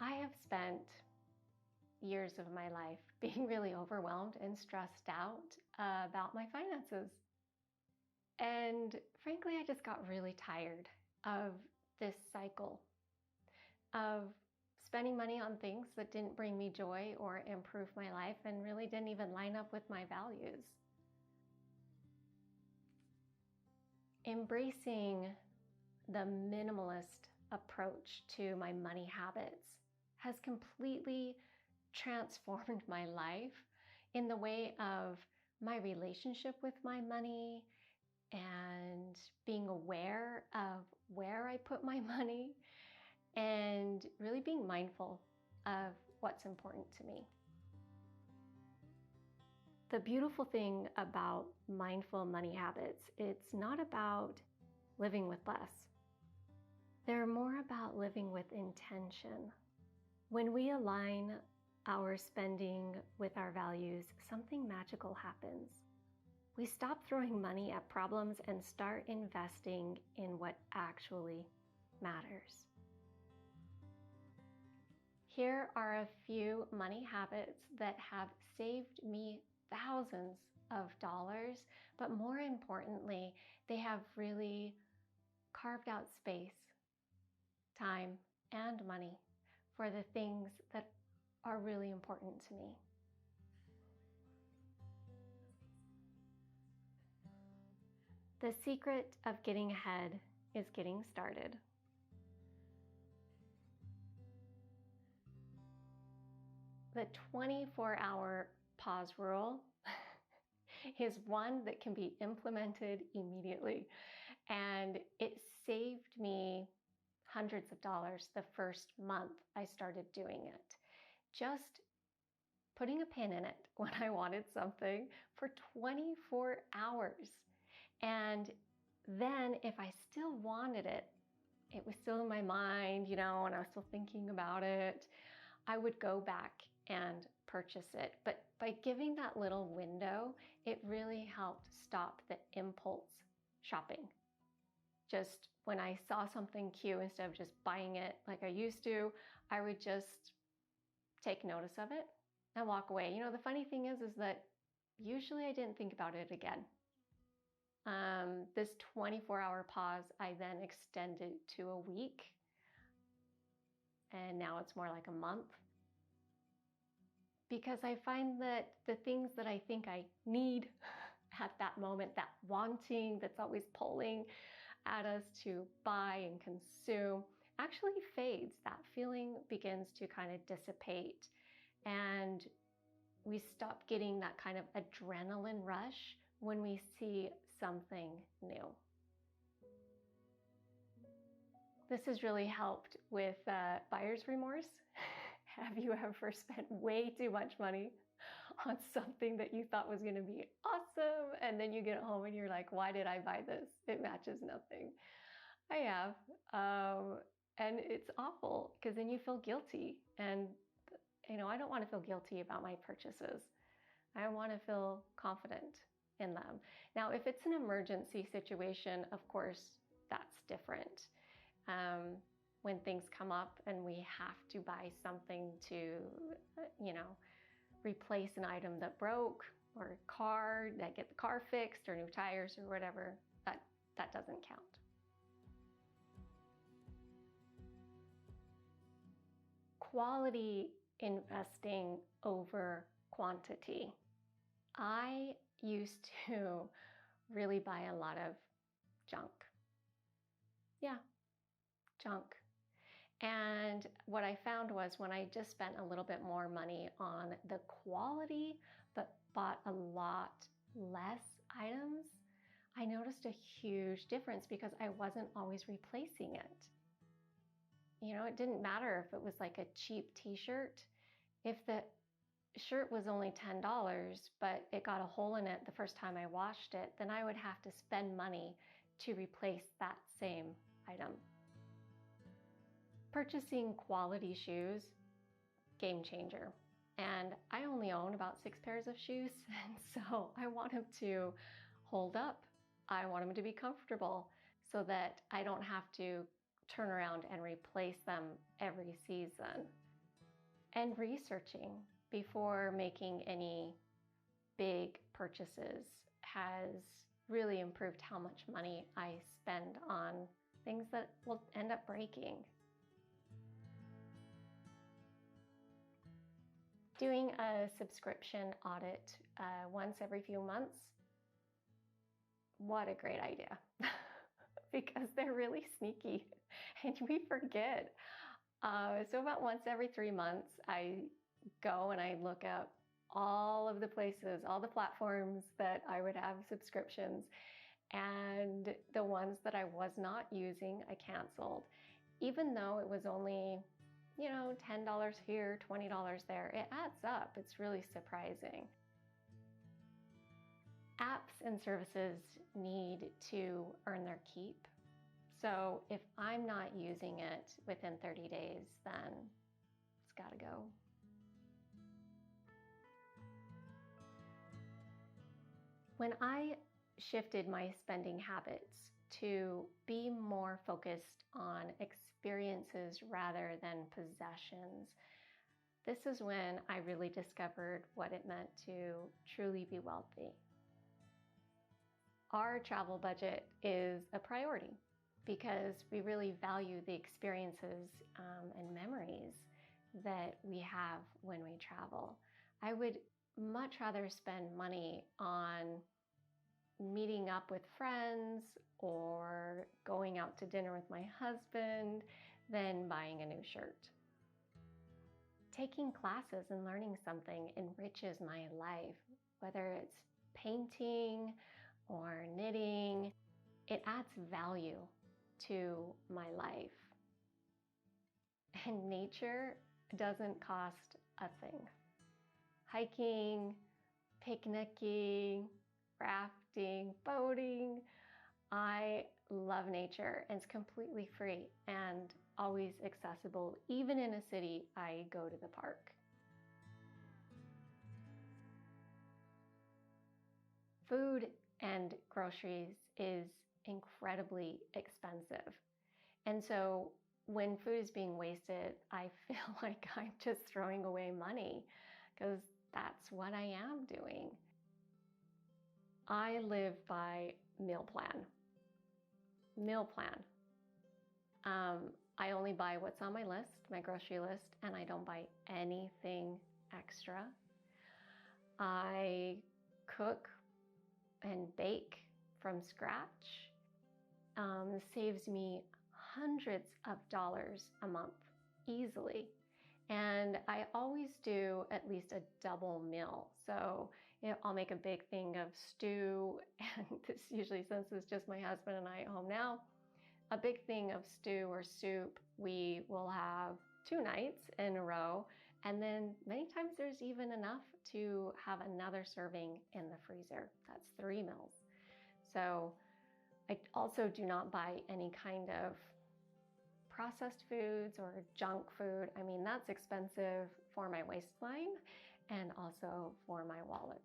I have spent years of my life being really overwhelmed and stressed out about my finances. And frankly, I just got really tired of this cycle of spending money on things that didn't bring me joy or improve my life and really didn't even line up with my values. Embracing the minimalist approach to my money habits has completely transformed my life in the way of my relationship with my money and being aware of where I put my money and really being mindful of what's important to me. The beautiful thing about mindful money habits, it's not about living with less. They're more about living with intention. When we align our spending with our values, something magical happens. We stop throwing money at problems and start investing in what actually matters. Here are a few money habits that have saved me thousands of dollars, but more importantly, they have really carved out space, time, and money for the things that are really important to me. The secret of getting ahead is getting started. The 24-hour pause rule is one that can be implemented immediately, and it saved me hundreds of dollars the first month I started doing it. Just putting a pin in it when I wanted something for 24 hours. And then if I still wanted it, it was still in my mind, and I was still thinking about it, I would go back and purchase it. But by giving that little window, it really helped stop the impulse shopping. Just when I saw something cute, instead of just buying it like I used to, I would just take notice of it and walk away. The funny thing is that usually I didn't think about it again. This 24-hour pause, I then extended to a week, and now it's more like a month. Because I find that the things that I think I need at that moment, that wanting that's always pulling at us to buy and consume, actually fades. That feeling begins to kind of dissipate, and we stop getting that kind of adrenaline rush when we see something new. This has really helped with buyer's remorse. Have you ever spent way too much money on something that you thought was going to be awesome, and then you get home and you're like, why did I buy this? It matches nothing. I have. And it's awful because then you feel guilty. And, I don't want to feel guilty about my purchases. I want to feel confident in them. Now, if it's an emergency situation, of course, that's different. When things come up and we have to buy something to, replace an item that broke, or a car, that get the car fixed, or new tires or whatever, that doesn't count. Quality investing over quantity. I used to really buy a lot of junk. Yeah, junk. And what I found was when I just spent a little bit more money on the quality, but bought a lot less items, I noticed a huge difference because I wasn't always replacing it. It didn't matter if it was like a cheap t-shirt. If the shirt was only $10, but it got a hole in it the first time I washed it, then I would have to spend money to replace that same item. Purchasing quality shoes, game changer. And I only own about 6 pairs of shoes, and so I want them to hold up. I want them to be comfortable so that I don't have to turn around and replace them every season. and researching before making any big purchases has really improved how much money I spend on things that will end up breaking. Doing a subscription audit once every few months, what a great idea. Because they're really sneaky and we forget. So about once every 3 months, I go and I look up all of the places, all the platforms that I would have subscriptions, and the ones that I was not using, I canceled. Even though it was only, $10 here, $20 there, it adds up. It's really surprising. Apps and services need to earn their keep. So if I'm not using it within 30 days, then it's gotta go. When I shifted my spending habits to be more focused on experiences rather than possessions, this is when I really discovered what it meant to truly be wealthy. Our travel budget is a priority because we really value the experiences and memories that we have when we travel. I would much rather spend money on meeting up with friends or going out to dinner with my husband than buying a new shirt. Taking classes and learning something enriches my life, whether it's painting or knitting. It adds value to my life. And nature doesn't cost a thing. Hiking, picnicking, rafting, boating. I love nature, and it's completely free and always accessible. Even in a city, I go to the park. Food and groceries is incredibly expensive. And so when food is being wasted, I feel like I'm just throwing away money because that's what I am doing. I live by meal plan. I only buy what's on my list, my grocery list, and I don't buy anything extra. I cook and bake from scratch. Saves me hundreds of dollars a month easily. And I always do at least a double meal. So I'll make a big thing of stew, and this usually, since it's just my husband and I at home now, a big thing of stew or soup we will have 2 nights in a row, and then many times there's even enough to have another serving in the freezer. That's 3 meals. So I also do not buy any kind of processed foods or junk food. I mean, that's expensive for my waistline and also for my wallet.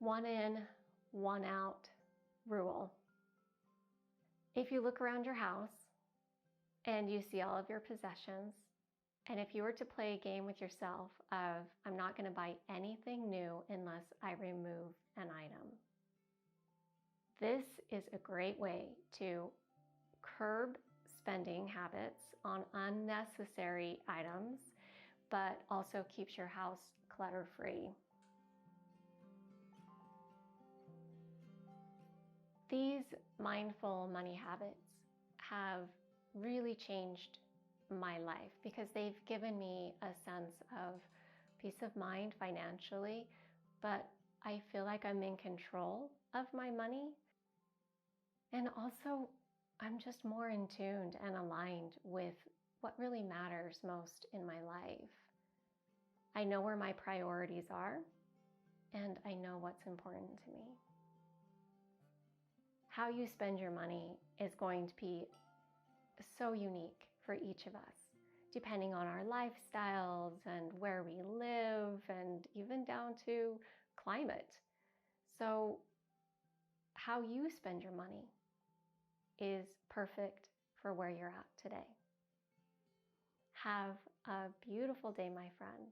One in, one out rule. If you look around your house and you see all of your possessions, and if you were to play a game with yourself of, I'm not going to buy anything new unless I remove an item. This is a great way to curb spending habits on unnecessary items, but also keeps your house clutter-free. These mindful money habits have really changed my life because they've given me a sense of peace of mind financially, but I feel like I'm in control of my money. And also, I'm just more in tune and aligned with what really matters most in my life. I know where my priorities are, and I know what's important to me. How you spend your money is going to be so unique for each of us, depending on our lifestyles and where we live, and even down to climate. So how you spend your money is perfect for where you're at today. Have a beautiful day, my friend.